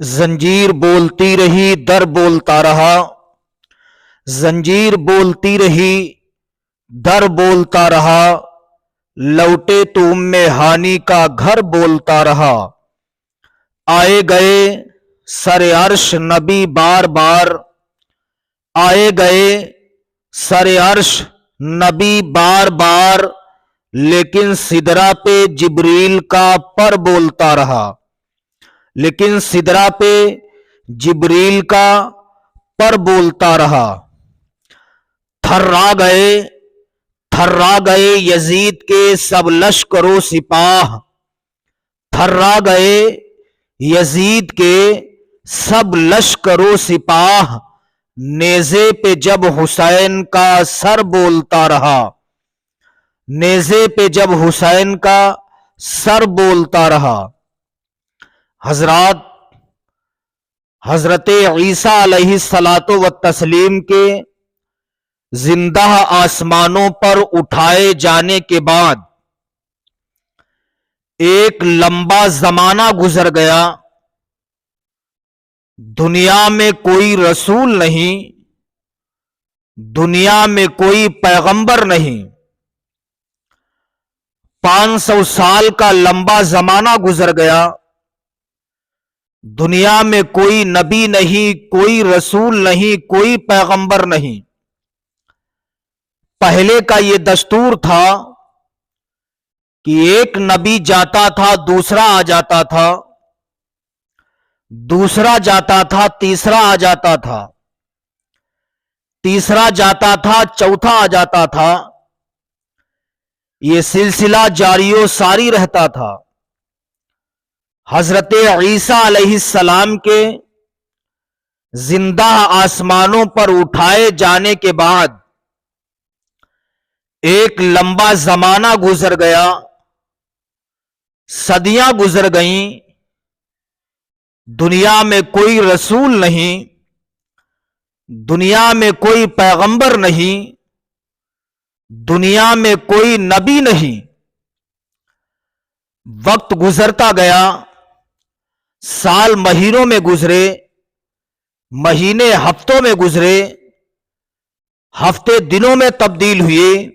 زنجیر بولتی رہی در بولتا رہا، زنجیر بولتی رہی در بولتا رہا، لوٹے تو ام ہانی کا گھر بولتا رہا۔ آئے گئے سر عرش نبی بار بار، آئے گئے سر عرش نبی بار بار، لیکن سدرہ پہ جبریل کا پر بولتا رہا، لیکن سدرہ پہ جبریل کا پر بولتا رہا۔ تھرا گئے یزید کے سب لشکر و سپاہ، تھرا گئے یزید کے سب لشکر و سپاہ، نیزے پہ جب حسین کا سر بولتا رہا، نیزے پہ جب حسین کا سر بولتا رہا۔ حضرت عیسیٰ علیہ الصلاۃ والتسلیم کے زندہ آسمانوں پر اٹھائے جانے کے بعد ایک لمبا زمانہ گزر گیا، دنیا میں کوئی رسول نہیں، دنیا میں کوئی پیغمبر نہیں، 500 سال کا لمبا زمانہ گزر گیا، دنیا میں کوئی نبی نہیں، کوئی رسول نہیں، کوئی پیغمبر نہیں۔ پہلے کا یہ دستور تھا کہ ایک نبی جاتا تھا دوسرا آ جاتا تھا، دوسرا جاتا تھا تیسرا آ جاتا تھا، تیسرا جاتا تھا چوتھا آ جاتا تھا، یہ سلسلہ جاری و ساری رہتا تھا۔ حضرت عیسیٰ علیہ السلام کے زندہ آسمانوں پر اٹھائے جانے کے بعد ایک لمبا زمانہ گزر گیا، صدیاں گزر گئیں، دنیا میں کوئی رسول نہیں، دنیا میں کوئی پیغمبر نہیں، دنیا میں کوئی نبی نہیں۔ وقت گزرتا گیا، سال مہینوں میں گزرے، مہینے ہفتوں میں گزرے، ہفتے دنوں میں تبدیل ہوئے،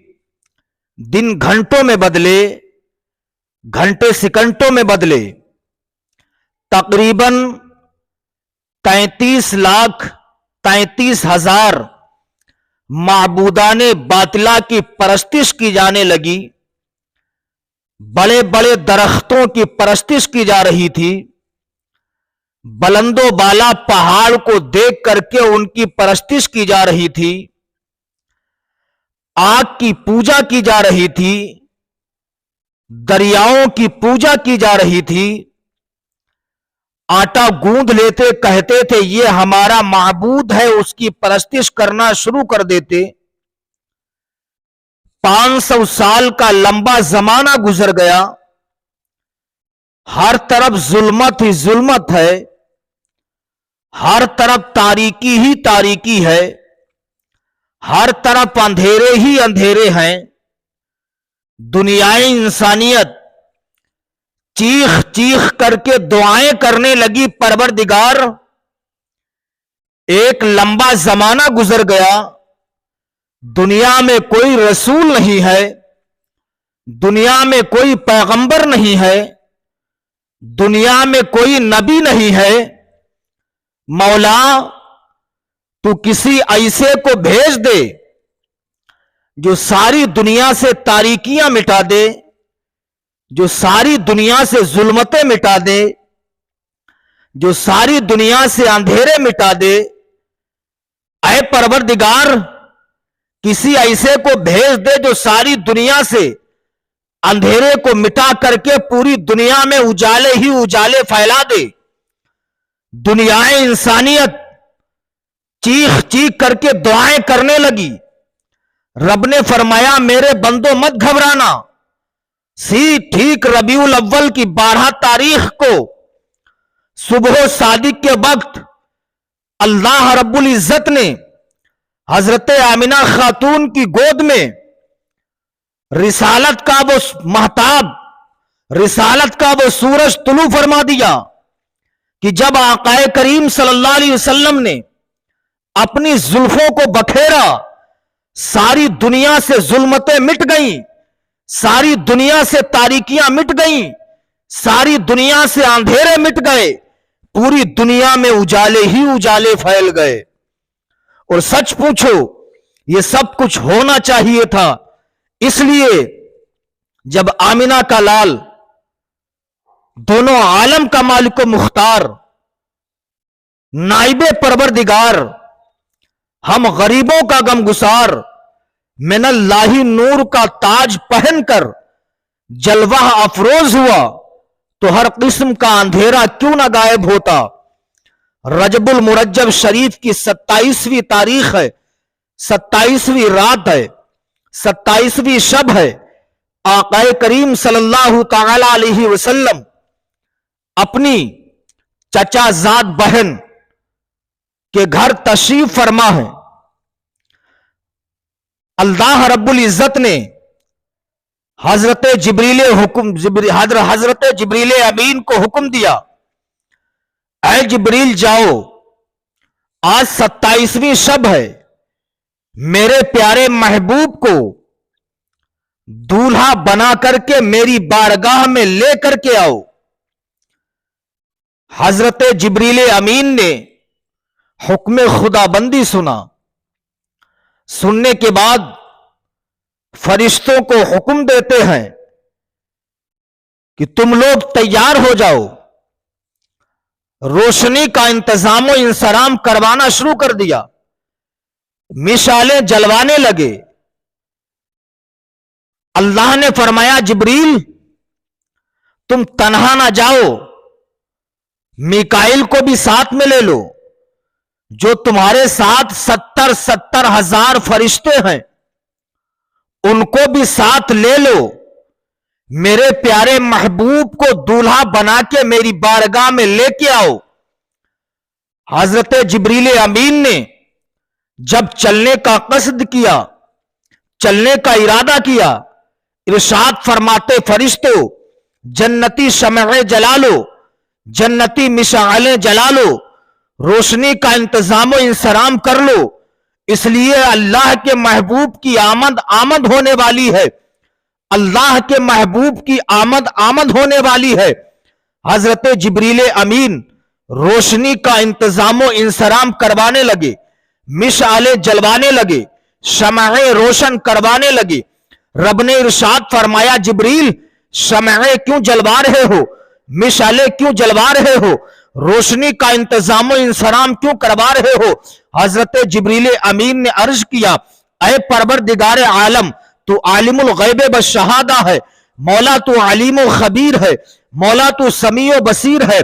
دن گھنٹوں میں بدلے، گھنٹے سیکنڈوں میں بدلے۔ تقریباً 33,33,000 معبودان باطلہ کی پرستش کی جانے لگی، بڑے بڑے درختوں کی پرستش کی جا رہی تھی، بلند و بالا پہاڑ کو دیکھ کر کے ان کی پرستش کی جا رہی تھی، آگ کی پوجا کی جا رہی تھی، دریاؤں کی پوجا کی جا رہی تھی، آٹا گوندھ لیتے کہتے تھے یہ ہمارا معبود ہے، اس کی پرستش کرنا شروع کر دیتے۔ 500 سال کا لمبا زمانہ گزر گیا، ہر طرف ظلمت ہی ظلمت ہے، ہر طرف تاریکی ہی تاریکی ہے، ہر طرف اندھیرے ہی اندھیرے ہیں۔ دنیائے انسانیت چیخ چیخ کر کے دعائیں کرنے لگی، پروردگار ایک لمبا زمانہ گزر گیا، دنیا میں کوئی رسول نہیں ہے، دنیا میں کوئی پیغمبر نہیں ہے، دنیا میں کوئی نبی نہیں ہے، مولا تو کسی ایسے کو بھیج دے جو ساری دنیا سے تاریکیاں مٹا دے، جو ساری دنیا سے ظلمتیں مٹا دے، جو ساری دنیا سے اندھیرے مٹا دے۔ اے پروردگار کسی ایسے کو بھیج دے جو ساری دنیا سے اندھیرے کو مٹا کر کے پوری دنیا میں اجالے ہی اجالے پھیلا دے۔ دنیائے انسانیت چیخ چیخ کر کے دعائیں کرنے لگی۔ رب نے فرمایا میرے بندو مت گھبرانا، ٹھیک ربیع الاول کی 12 تاریخ کو صبح صادق کے وقت اللہ رب العزت نے حضرت آمنہ خاتون کی گود میں رسالت کا وہ مہتاب، رسالت کا وہ سورج طلوع فرما دیا، کہ جب آقا کریم صلی اللہ علیہ وسلم نے اپنی زلفوں کو بکھیرا، ساری دنیا سے ظلمتیں مٹ گئیں، ساری دنیا سے تاریکیاں مٹ گئیں، ساری دنیا سے اندھیرے مٹ گئے، پوری دنیا میں اجالے ہی اجالے پھیل گئے۔ اور سچ پوچھو یہ سب کچھ ہونا چاہیے تھا، اس لیے جب آمنہ کا لال، دونوں عالم کا مالک و مختار، نائب پروردگار، ہم غریبوں کا غمگسار، من اللہ نور کا تاج پہن کر جلوہ افروز ہوا تو ہر قسم کا اندھیرا کیوں نہ غائب ہوتا۔ رجب المرجب شریف کی 27ویں تاریخ ہے، 27ویں رات ہے، 27ویں شب ہے۔ آقا کریم صلی اللہ تعالی علیہ وسلم اپنی چچا زاد بہن کے گھر تشریف فرما ہے۔ اللہ رب العزت نے حضرت جبریل امین کو حکم دیا، اے جبریل جاؤ، آج 27ویں شب ہے، میرے پیارے محبوب کو دولہا بنا کر کے میری بارگاہ میں لے کر کے آؤ۔ حضرت جبریل امین نے حکم خدا بندی سنا، سننے کے بعد فرشتوں کو حکم دیتے ہیں کہ تم لوگ تیار ہو جاؤ۔ روشنی کا انتظام و انصرام کروانا شروع کر دیا، مشالیں جلوانے لگے۔ اللہ نے فرمایا جبریل تم تنہا نہ جاؤ، میکائیل کو بھی ساتھ میں لے لو، جو تمہارے ساتھ 70 ہزار فرشتے ہیں ان کو بھی ساتھ لے لو، میرے پیارے محبوب کو دولہا بنا کے میری بارگاہ میں لے کے آؤ۔ حضرت جبریل امین نے جب چلنے کا قصد کیا، چلنے کا ارادہ کیا، ارشاد فرماتے فرشتوں جنتی شمع جلالو، جنتی مشعلیں جلالو، روشنی کا انتظام و انصرام کر لو، اس لیے اللہ کے محبوب کی آمد ہونے والی ہے، اللہ کے محبوب کی آمد ہونے والی ہے۔ حضرت جبریل امین روشنی کا انتظام و انصرام کروانے لگے، مشعلیں جلوانے لگے، شمعیں روشن کروانے لگے۔ رب نے ارشاد فرمایا جبریل شمعیں کیوں جلوا رہے ہو، مشعلیں کیوں جلوا رہے ہو، روشنی کا انتظام و انصرام کیوں کروا رہے ہو؟ حضرت جبریل امین نے عرض کیا اے پروردگار عالم، تو عالم الغیب والشہادہ ہے، مولا تو علیم و خبیر ہے، مولا تو سمیع و بصیر ہے۔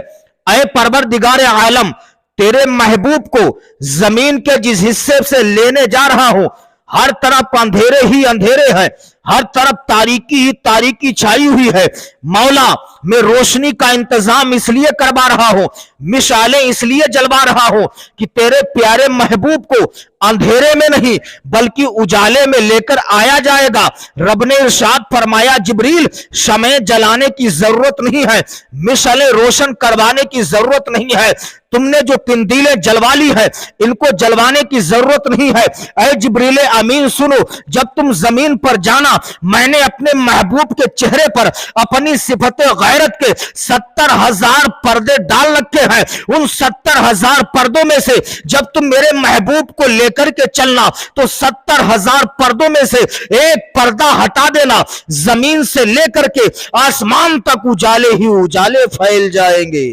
اے پروردگار عالم، تیرے محبوب کو زمین کے جس حصے سے لینے جا رہا ہوں، ہر طرف اندھیرے ہی اندھیرے ہیں، ہر طرف تاریکی ہی تاریکی چھائی ہوئی ہے۔ مولا میں روشنی کا انتظام اس لیے کروا رہا ہوں، مشعلیں اس لیے جلوا رہا ہوں کہ تیرے پیارے محبوب کو اندھیرے میں نہیں بلکہ اجالے میں لے کر آیا جائے گا۔ رب نے ارشاد فرمایا جبریل شمعیں جلانے کی ضرورت نہیں ہے، مشعلیں روشن کروانے کی ضرورت نہیں ہے، تم نے جو قندیلیں جلوا لی ہے ان کو جلوانے کی ضرورت نہیں ہے۔ اے جبریل امین سنو، جب تم زمین پر جانا میں نے اپنے محبوب کے چہرے پر اپنی صفت غیرت کے 70 ہزار پردے ڈال رکھے ہیں، ان 70 ہزار پردوں میں سے جب تم میرے محبوب کو لے کر کے چلنا تو 70 ہزار پردوں میں سے ایک پردہ ہٹا دینا، زمین سے لے کر کے آسمان تک اجالے ہی اجالے پھیل جائیں گے۔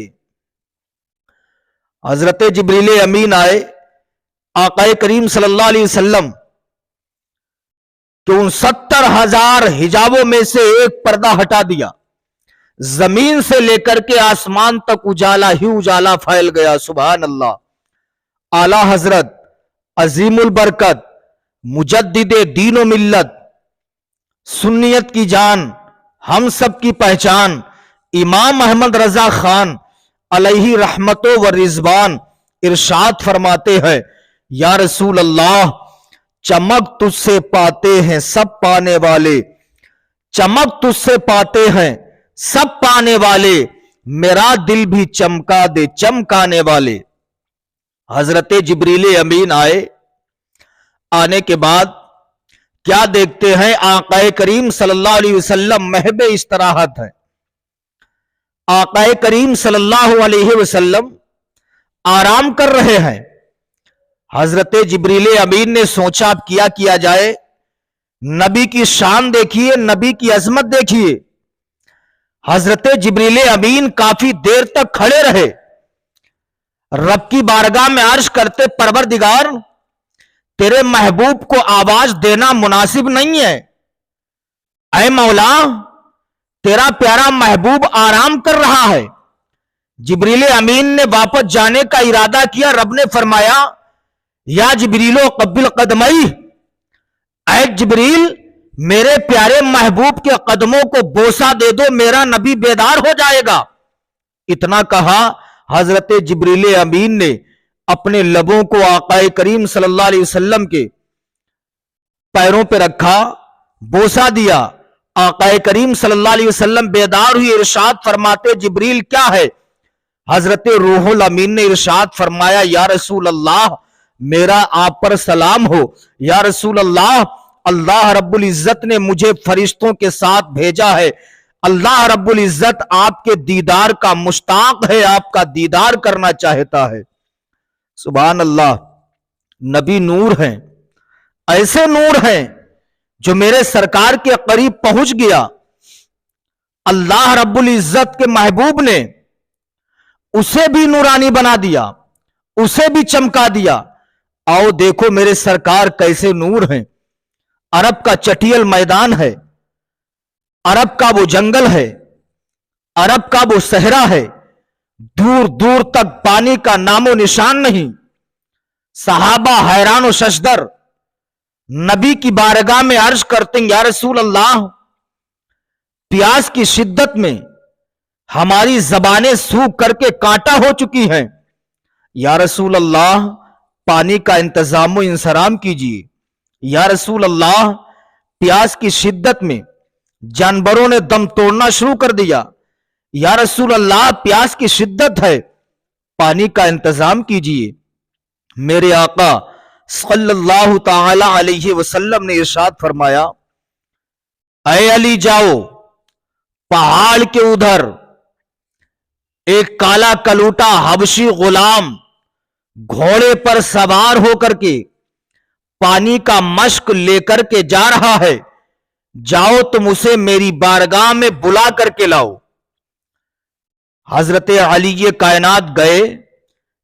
حضرت جبریل امین آئے، آقا کریم صلی اللہ علیہ وسلم کہ ان 70 ہزار حجابوں میں سے ایک پردہ ہٹا دیا، زمین سے لے کر کے آسمان تک اجالا ہی اجالا پھیل گیا۔ سبحان اللہ۔ اعلی حضرت عظیم البرکت مجدد دین و ملت، سنیت کی جان، ہم سب کی پہچان، امام احمد رضا خان علیہ رحمت و رضوان ارشاد فرماتے ہیں یا رسول اللہ چمک تجھ سے پاتے ہیں سب پانے والے، چمک تجھ سے پاتے ہیں سب پانے والے، मेरा दिल भी चमका दे चमकाने वाले। हजरत जिब्रील अमीन आए। आने के बाद क्या देखते हैं, आकाए करीम सल्लल्लाहु अलैहि वसल्लम महब इस्तराहत है। आकाए करीम सल्लल्लाहु अलैहि वसल्लम आराम कर रहे हैं। हजरत जिब्रील अमीन ने सोचा अब क्या किया जाए। नबी की शान देखिए, नबी की अजमत देखिए। हजरत जिब्रील अमीन काफी देर तक खड़े रहे, रब की बारगाह में अर्ज करते, परवरदिगार तेरे महबूब को आवाज देना मुनासिब नहीं है। ऐ मौला, तेरा प्यारा महबूब आराम कर रहा है। जिब्रील अमीन ने वापस जाने का इरादा किया। रब ने फरमाया, या जिब्रीलो कब्बिल कदमई, ऐ जिब्रील मेरे प्यारे महबूब के कदमों को बोसा दे दो, मेरा नबी बेदार हो जाएगा। इतना कहा, हजरत जिब्रील अमीन ने अपने लबों को आकाए करीम सल्लल्लाहु अलैहि वसल्लम के पैरों पे रखा, बोसा दिया। आकाए करीम सल्लल्लाहु अलैहि वसल्लम बेदार हुए। इरशाद फरमाते, जिब्रील क्या है? हजरत रूहुल अमीन ने इरशाद फरमाया, या रसूल अल्लाह मेरा आप पर सलाम हो। या रसूल अल्लाह, अल्लाह रब्बुल इज्जत ने मुझे फरिश्तों के साथ भेजा है। अल्लाह रब्बुल इज्जत आपके दीदार का मुश्ताक है, आपका दीदार करना चाहता है। सुभान अल्लाह। नबी नूर हैं, ऐसे नूर हैं जो मेरे सरकार के करीब पहुंच गया। अल्लाह रब्बुल इज्जत के महबूब ने उसे भी नूरानी बना दिया, उसे भी चमका दिया। आओ देखो मेरे सरकार कैसे नूर हैं। अरब का चटियल मैदान है, अरब का वो जंगल है, अरब का वो सहरा है, दूर दूर तक पानी का नामो निशान नहीं। सहाबा हैरान व शशदर नबी की बारगाह में अर्ज करते हैं, या रसूल अल्लाह प्यास की शिद्दत में हमारी जबानें सूख करके कांटा हो चुकी हैं। या रसूल अल्लाह पानी का इंतजाम व इंसराम कीजिए। या रसूल अल्लाह प्यास की शिद्दत में जानवरों ने दम तोड़ना शुरू कर दिया। या रसूल अल्लाह प्यास की शिद्दत है, पानी का इंतजाम कीजिए। मेरे आका सल्लल्लाहु ताला अलैहि वसल्लम ने इरशाद फरमाया, ऐ अली जाओ, पहाड़ के उधर एक काला कलूटा हबशी गुलाम घोड़े पर सवार होकर के पानी का मश्क लेकर के जा रहा है। जाओ तुम उसे मेरी बारगाह में बुला करके लाओ। हजरत अली ये कायनात गए।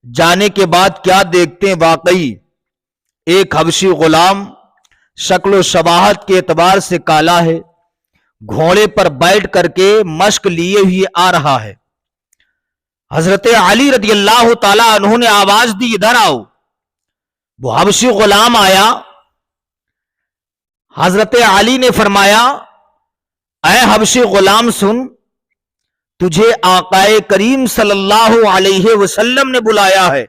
जाने के बाद क्या देखते हैं, वाकई एक हबशी गुलाम शक्ल शबाहत के एतबार से काला है, घोड़े पर बैठ करके मश्क लिए हुए आ रहा है। हजरत अली रदियल्लाहु ताला अन्हु ने आवाज दी, इधर आओ। वो हबशी गुलाम आया। हजरत अली ने फरमाया, ऐ हबशी गुलाम सुन, तुझे आकाए करीम सल्लल्लाहु अलैहि वसल्लम ने बुलाया है।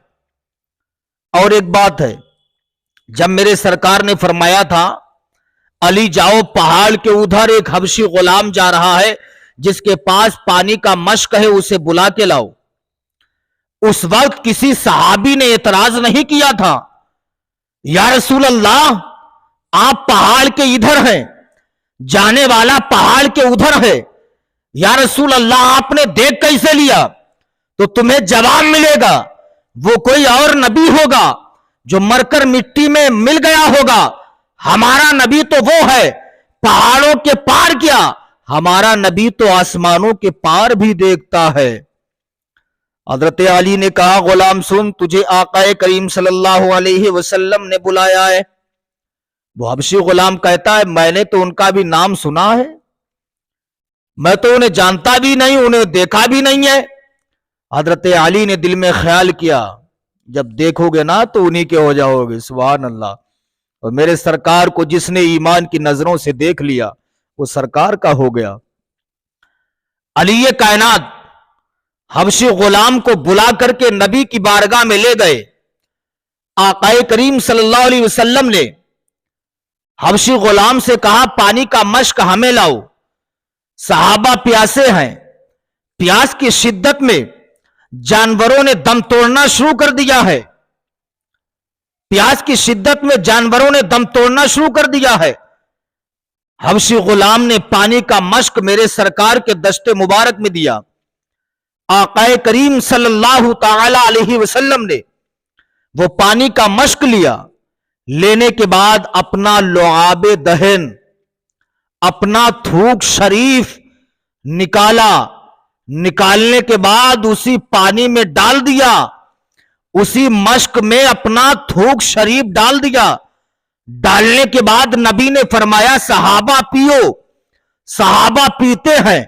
और एक बात है, जब मेरे सरकार ने फरमाया था अली जाओ, पहाड़ के उधर एक हबशी गुलाम जा रहा है जिसके पास पानी का मश्क है, उसे बुला के लाओ। उस वक्त किसी सहाबी ने एतराज नहीं किया था। या रसूल अल्लाह आप पहाड़ के इधर हैं, जाने वाला पहाड़ के उधर है। या रसूल अल्लाह आपने देख कैसे लिया? तो तुम्हें जवाब मिलेगा, वो कोई और नबी होगा जो मरकर मिट्टी में मिल गया होगा। हमारा नबी तो वो है पहाड़ों के पार, क्या हमारा नबी तो आसमानों के पार भी देखता है। हजरत अली ने कहा, गुलाम सुन, तुझे आकाए करीम सल्लल्लाहु अलैहि वसल्लम ने बुलाया है। वो हबशी गुलाम कहता है, मैंने तो उनका भी नाम सुना है, मैं तो उन्हें जानता भी नहीं, उन्हें देखा भी नहीं है। हजरत अली ने दिल में ख्याल किया, जब देखोगे ना तो उन्हीं के हो जाओगे। सुभान अल्लाह। और मेरे सरकार को जिसने ईमान की नजरों से देख लिया वो सरकार का हो गया। अली ये कायनात हबशी गुलाम को बुला करके नबी की बारगाह में ले गए। आकाए करीम सल्लल्लाहु अलैहि वसल्लम ने हबशी गुलाम से कहा, पानी का मश्क हमें लाओ, सहाबा प्यासे हैं, प्यास की शिद्दत में जानवरों ने दम तोड़ना शुरू कर दिया है। प्यास की शिद्दत में जानवरों ने दम तोड़ना शुरू कर दिया है। हबशी गुलाम ने पानी का मश्क मेरे सरकार के दस्ते मुबारक में दिया। आकाए करीम सल्लल्लाहु ताला अलैहि वसल्लम ने वो पानी का मश्क लिया। लेने के बाद अपना लुआबे दहन, अपना थूक शरीफ निकाला। निकालने के बाद उसी पानी में डाल दिया, उसी मश्क में अपना थूक शरीफ डाल दिया। डालने के बाद नबी ने फरमाया सहाबा पियो। सहाबा पीते हैं।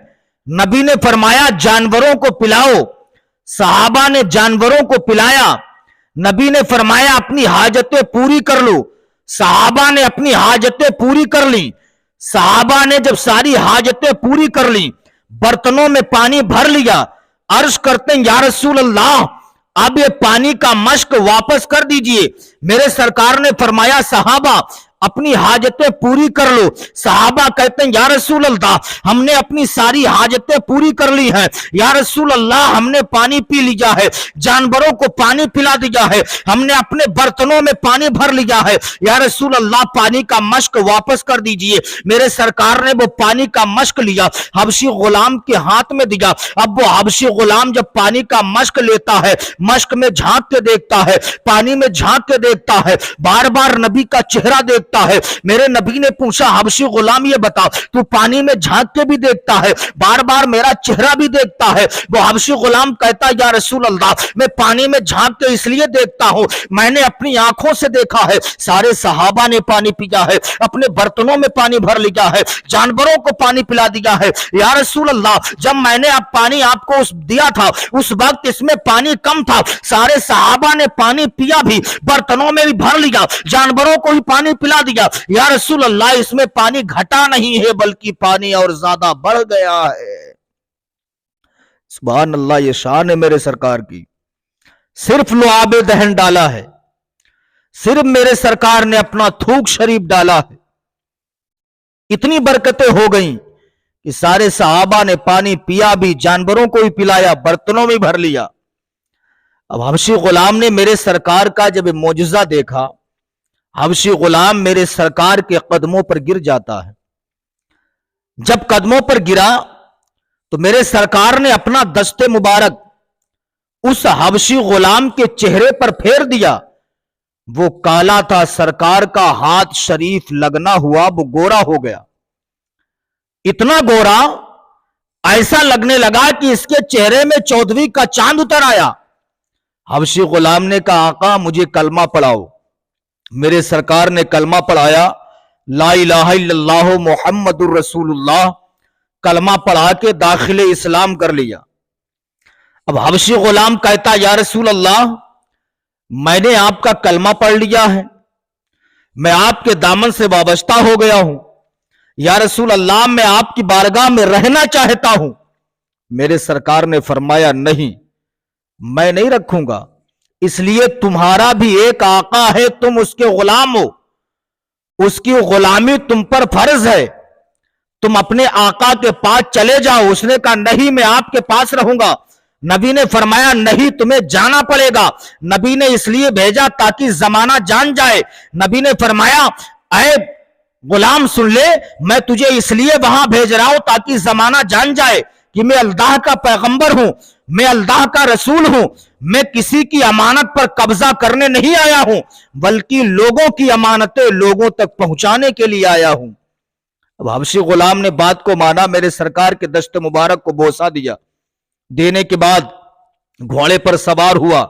नबी ने फरमाया जानवरों को पिलाओ। सहाबा ने जानवरों को पिलाया। नबी ने फरमाया अपनी हाजतें पूरी कर लो। सहाबा ने अपनी हाजतें पूरी कर ली। सहाबा ने जब सारी हाजतें पूरी कर ली, बर्तनों में पानी भर लिया। अर्ज करते हैं या रसूल अल्लाह, अब ये पानी का मश्क वापस कर दीजिए। मेरे सरकार ने फरमाया सहाबा अपनी हाजतें पूरी कर लो। सहाबा कहते हैं या रसूल अल्लाह, हमने अपनी सारी हाजतें पूरी कर ली हैं। या रसूल अल्लाह, हमने पानी पी लिया है, जानवरों को पानी पिला दिया है, हमने अपने बर्तनों में पानी भर लिया है। या रसूल अल्लाह, पानी का मश्क वापस कर दीजिए। मेरे सरकार ने वो पानी का मश्क लिया, हबशी गुलाम के हाथ में दिया। अब वो हबशी गुलाम जब पानी का मश्क लेता है, मश्क में झांक के देखता है, पानी में झांक के देखता है, बार बार नबी का चेहरा देखता है। मेरे नबी ने पूछा हबशी गुलाम ये बता, तू पानी में झांक के भी देखता है, बार बार मेरा चेहरा भी देखता है? वो हबशी गुलाम कहता या रसूल अल्लाह, मैं पानी में झांक के इसलिए देखता हूं, मैंने अपनी आंखों से देखा है सारे सहाबा ने पानी पिया है, अपने बर्तनों में पानी भर लिया है, जानवरों को पानी पिला दिया है। या रसूल अल्लाह, जब मैंने अब पानी आपको दिया था उस वक्त इसमें पानी कम था, सारे सहाबा ने पानी पिया भी, बर्तनों में भी भर लिया, जानवरों को भी पानी पिला दिया। या रसूल अल्लाह, इसमें पानी घटा नहीं है बल्कि पानी और ज्यादा बढ़ गया है। सुभान अल्लाह, ये शान है मेरे सरकार की। सिर्फ लुआबे दहन डाला है, सिर्फ मेरे सरकार ने अपना थूक शरीफ डाला है, इतनी बरकतें हो गई कि सारे सहाबा ने पानी पिया भी, जानवरों को भी पिलाया, बर्तनों में भर लिया। अब हबशी गुलाम ने मेरे सरकार का जब मौजूजा देखा, हबशी गुलाम मेरे सरकार के कदमों पर गिर जाता है। जब कदमों पर गिरा तो मेरे सरकार ने अपना दस्ते मुबारक उस हबशी गुलाम के चेहरे पर फेर दिया। वो काला था, सरकार का हाथ शरीफ लगना हुआ वो गोरा हो गया। इतना गोरा, ऐसा लगने लगा कि इसके चेहरे में चौदहवीं का चांद उतर आया। हबशी गुलाम ने कहा आका मुझे कलमा पढ़ाओ। मेरे सरकार ने कलमा पढ़ाया, ला इलाहा इल्लल्लाह मुहम्मदुर रसूलुल्लाह। कलमा पढ़ा के दाखिले इस्लाम कर लिया। अब हबशी गुलाम कहता या रसूल अल्लाह, मैंने आपका कलमा पढ़ लिया है, मैं आपके दामन से वाबस्ता हो गया हूं। या रसूल अल्लाह, मैं आपकी बारगाह में रहना चाहता हूं। मेरे सरकार ने फरमाया नहीं, मैं नहीं रखूंगा, इसलिए तुम्हारा भी एक आका है, तुम उसके गुलाम हो, उसकी गुलामी तुम पर फर्ज है, तुम अपने आका के पास चले जाओ। उसने कहा नहीं, मैं आपके पास रहूंगा। नबी ने फरमाया नहीं, तुम्हें जाना पड़ेगा। नबी ने इसलिए भेजा ताकि जमाना जान जाए। नबी ने फरमाया ऐ गुलाम सुन ले, मैं तुझे इसलिए वहां भेज रहा हूं ताकि जमाना जान जाए कि मैं अल्लाह का पैगंबर हूं, मैं अल्लाह का रसूल हूं, मैं किसी की अमानत पर कब्जा करने नहीं आया हूं, बल्कि लोगों की अमानतें लोगों तक पहुंचाने के लिए आया हूं। अब हबशी गुलाम ने बात को माना, मेरे सरकार के दस्ते मुबारक को बोसा दिया। देने के बाद घोड़े पर सवार हुआ,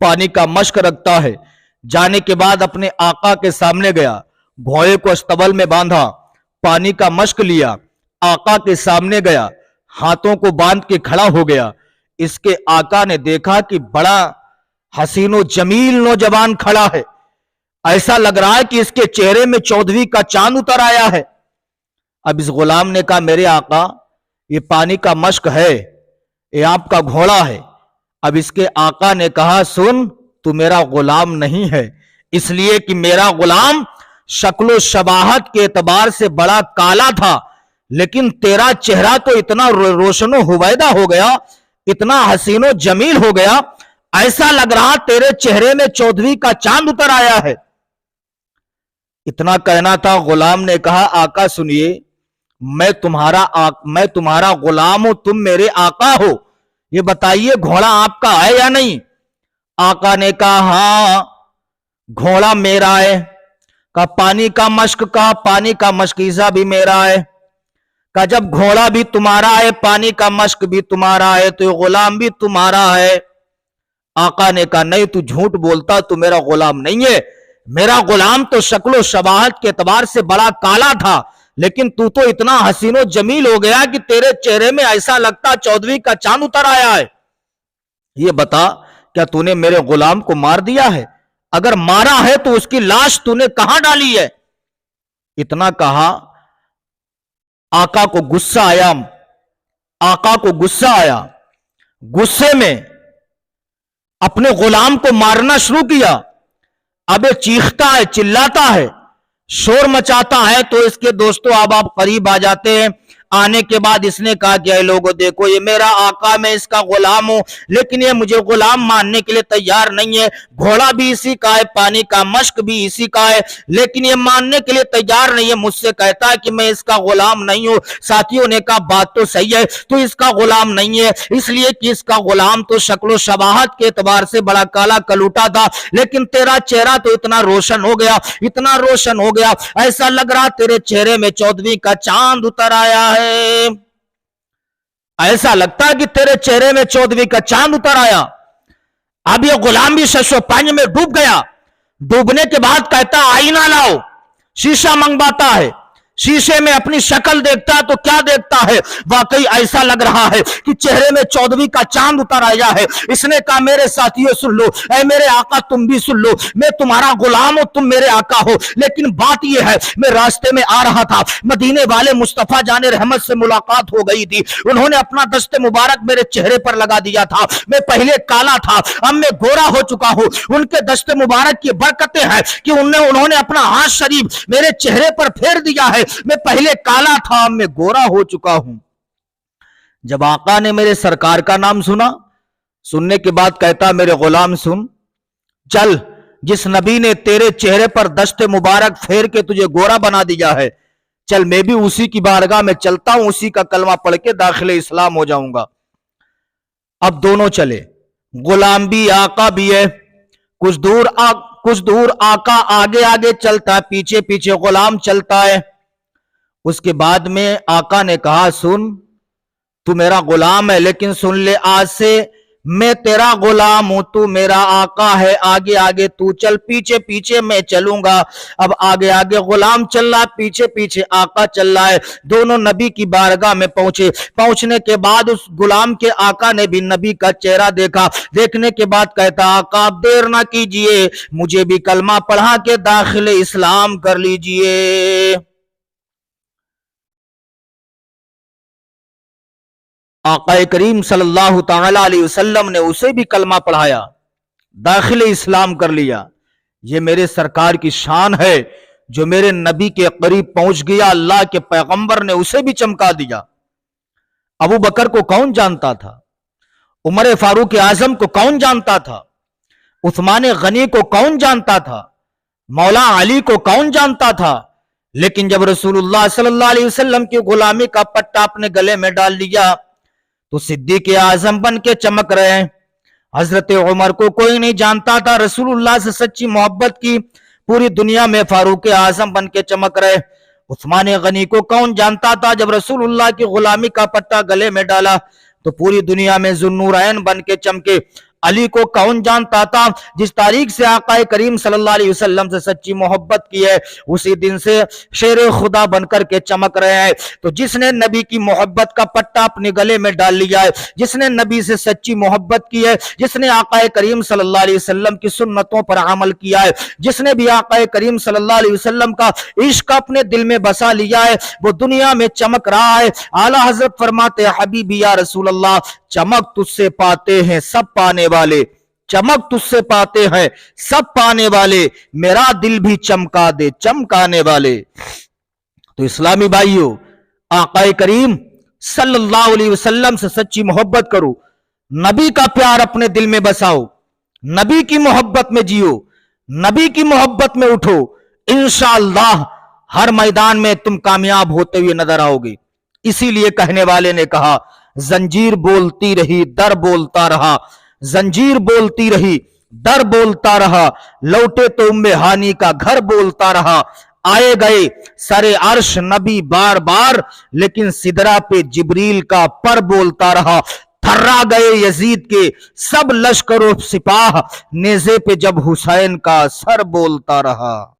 पानी का मश्क रखता है। जाने के बाद अपने आका के सामने गया, घोड़े को अस्तबल में बांधा, पानी का मश्क लिया, आका के सामने गया, हाथों को बांध के खड़ा हो गया। इसके आका ने देखा कि बड़ा हसीनो जमील नौजवान खड़ा है, ऐसा लग रहा है कि इसके चेहरे में चौदहवीं का चांद उतर आया है। अब इस गुलाम ने कहा मेरे आका, ये पानी का मश्क है, ये आपका घोड़ा है। अब इसके आका ने कहा सुन, तू मेरा गुलाम नहीं है, इसलिए कि मेरा गुलाम शक्लो शबाहत के एतबार से बड़ा काला था, लेकिन तेरा चेहरा तो इतना रोशनो हुवैदा हो गया, इतना हसीनो जमील हो गया, ऐसा लग रहा तेरे चेहरे में चौदहवीं का चांद उतर आया है। इतना कहना था। गुलाम ने कहा, आका सुनिए, मैं तुम्हारा गुलाम हूं, तुम मेरे आका हो, ये बताइए घोड़ा आपका है या नहीं? आका ने कहा, हां घोड़ा मेरा है। कहा पानी का मश्क ईसा भी मेरा है। कहा जब घोड़ा भी तुम्हारा है, पानी का मश्क भी तुम्हारा है, तो गुलाम भी तुम्हारा है। आका ने कहा, नहीं तू झूठ बोलता, तू मेरा गुलाम नहीं है। मेरा गुलाम तो शक्लो शबाहत के एतबार से बड़ा काला था, लेकिन तू तो इतना हसीनो जमील हो गया कि तेरे चेहरे में ऐसा लगता चौदहवीं का चांद उतर आया है। ये बता, क्या तूने मेरे गुलाम को मार दिया है? अगर मारा है तो उसकी लाश तूने कहां डाली है? इतना कहा। आका को गुस्सा आया। गुस्से में अपने गुलाम को मारना शुरू किया। अब ये चीखता है, चिल्लाता है, शोर मचाता है, तो इसके दोस्तों आप करीब आ जाते हैं। आने के बाद इसने कहा कि ऐ लोगों देखो, ये मेरा आका, मैं इसका गुलाम हूं, लेकिन ये मुझे गुलाम मानने के लिए तैयार नहीं है। घोड़ा भी इसी का है, पानी का मश्क भी इसी का है, लेकिन ये मानने के लिए तैयार नहीं है। मुझसे कहता है कि मैं इसका गुलाम नहीं हूं। साथियों ने कहा बात तो सही है, तो इसका गुलाम नहीं है, इसलिए कि इसका गुलाम तो शक्लो शबाहत के एतबार से बड़ा काला कलूटा था, लेकिन तेरा चेहरा तो इतना रोशन हो गया, ऐसा लग रहा तेरे चेहरे में चौदहवीं का चांद उतर आया है। ऐसा लगता है कि तेरे चेहरे में चौदहवीं का चांद उतर आया। अब ये गुलाम भी शशो पानी में डूब गया। डूबने के बाद कहता आईना लाओ, शीशा मंगवाता है। शीशे में अपनी शक्ल देखता है तो क्या देखता है, वाकई ऐसा लग रहा है कि चेहरे में चौदहवीं का चांद उतर आया है। इसने कहा मेरे साथियों सुन लो, ऐ मेरे आका तुम भी सुन लो, मैं तुम्हारा गुलाम हूं, तुम मेरे आका हो, लेकिन बात यह है मैं रास्ते में आ रहा था, मदीने वाले मुस्तफा जाने रहमत से मुलाकात हो गई थी। उन्होंने अपना दस्ते मुबारक मेरे चेहरे पर लगा दिया था। मैं पहले काला था, अब मैं गोरा हो चुका हूं। उनके दस्ते मुबारक की बरकतें हैं कि उन्होंने अपना हाथ शरीफ मेरे चेहरे पर फेर दिया है। मैं पहले काला था, अब मैं गोरा हो चुका हूं। जब आका ने मेरे सरकार का नाम सुना, सुनने के बाद कहता मेरे गुलाम सुन, चल जिस नबी ने तेरे चेहरे पर दस्ते मुबारक फेर के तुझे गोरा बना दिया है, चल मैं भी उसी की बारगाह में चलता हूं, उसी का कलमा पढ़ के दाखिले इस्लाम हो जाऊंगा। अब दोनों चले, गुलाम भी आका भी है। कुछ दूर आका आगे आगे चलता है, पीछे पीछे गुलाम चलता है। उसके बाद में आका ने कहा सुन, तू मेरा गुलाम है, लेकिन सुन ले, आज से मैं तेरा गुलाम हूं, तू मेरा आका है। आगे आगे तू चल, पीछे पीछे मैं चलूंगा। अब आगे आगे गुलाम चल रहा, पीछे पीछे आका चल रहा है। दोनों नबी की बारगाह में पहुंचे। पहुंचने के बाद उस गुलाम के आका ने भी नबी का चेहरा देखा। देखने के बाद कहता आका आप देर ना कीजिए, मुझे भी कलमा पढ़ा के दाखिले इस्लाम कर लीजिए। आका करीम सल्लल्लाहु ताला अलैहि वसल्लम ने उसे भी कलमा पढ़ाया, दाखिले इस्लाम कर लिया। ये मेरे सरकार की शान है, जो मेरे नबी के करीब पहुंच गया, अल्लाह के पैगंबर ने उसे भी चमका दिया। अबू बकर को कौन जानता था? उमर फारूक आजम को कौन जानता था? उस्मान गनी को कौन जानता था? मौला अली को कौन जानता था? लेकिन जब रसूलुल्लाह सल्लल्लाहु अलैहि वसल्लम की गुलामी का पट्टा अपने गले में डाल लिया, तो सिद्दीक आजम बन के चमक रहे हैं। हजरत उमर को कोई नहीं जानता था, रसूलुल्लाह से सच्ची मोहब्बत की पूरी दुनिया में फारूक आजम बन के चमक रहे। उस्मान गनी को कौन जानता था? जब रसूलुल्लाह की गुलामी का पट्टा गले में डाला तो पूरी दुनिया में जुन्नूरैन बन के चमके। अली को कौन जानता था? जिस तारीख से आका करीम सल्लल्लाहु अलैहि वसल्लम से सच्ची मोहब्बत की है, उसी दिन से शेर खुदा बनकर के चमक रहे हैं। तो जिसने नबी की मोहब्बत का पट्टा अपने गले में डाल लिया है, जिसने नबी से सच्ची मोहब्बत की है, जिसने आका करीम सल्लल्लाहु अलैहि वसल्लम की सुन्नतों पर अमल किया है, जिसने भी आका करीम सल्लल्लाहु अलैहि वसल्लम का इश्क अपने दिल में बसा लिया है, वो दुनिया में चमक रहा है। आला हजरत फरमाते हबीबी या रसूल अल्लाह, चमक तुझसे पाते हैं सब पाने वाले, चमक तुझसे पाते हैं सब पाने वाले, मेरा दिल भी चमका दे चमकाने वाले। तो इस्लामी भाइयों, आका करीम सल्लल्लाहु अलैहि वसल्लम से सच्ची मोहब्बत करो, नबी का प्यार अपने दिल में बसाओ, नबी की मोहब्बत में जियो, नबी की मोहब्बत में उठो, इंशाअल्लाह हर मैदान में तुम कामयाब होते हुए नजर आओगे। इसीलिए कहने वाले ने कहा, जंजीर बोलती रही दर बोलता रहा, जंजीर बोलती रही दर बोलता रहा, लौटे तो उम्मे हानी का घर बोलता रहा। आए गए सरे अर्श नबी बार बार, लेकिन सिदरा पे जिब्रील का पर बोलता रहा। थर्रा गए यजीद के सब लश्करों सिपाह, नेज़े पे जब हुसैन का सर बोलता रहा।